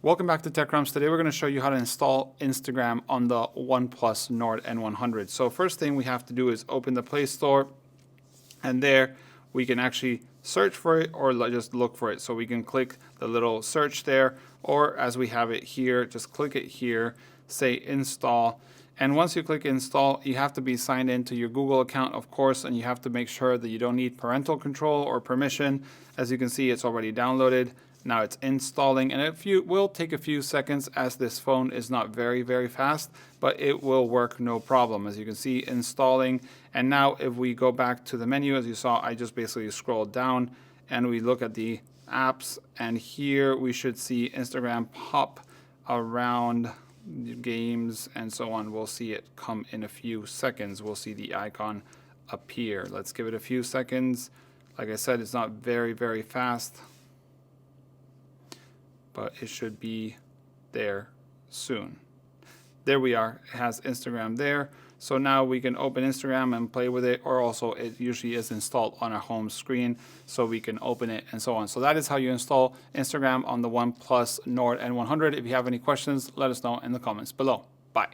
Welcome back to TechCrumbs. Today we're going to show you how to install Instagram on the OnePlus Nord N100. So first thing we have to do is open the Play Store, and there we can actually search for it or just look for it. So we can click the little search there, or as we have it here, just click it here, say install. And once you click install, you have to be signed into your Google account, of course, and you have to make sure that you don't need parental control or permission. As you can see, it's already downloaded. Now it's installing, and it will take a few seconds as this phone is not very fast, but it will work no problem. As you can see, installing. And now if we go back to the menu, as you saw, I just basically scrolled down and we look at the apps, and here we should see Instagram pop around games and so on. We'll see it come in a few seconds. We'll see the icon appear. Let's give it a few seconds. Like I said, it's not very fast, but it should be there soon. There we are. It has Instagram there. So now we can open Instagram and play with it, or also it usually is installed on our home screen, so we can open it and so on. So that is how you install Instagram on the OnePlus Nord N100. If you have any questions, let us know in the comments below. Bye.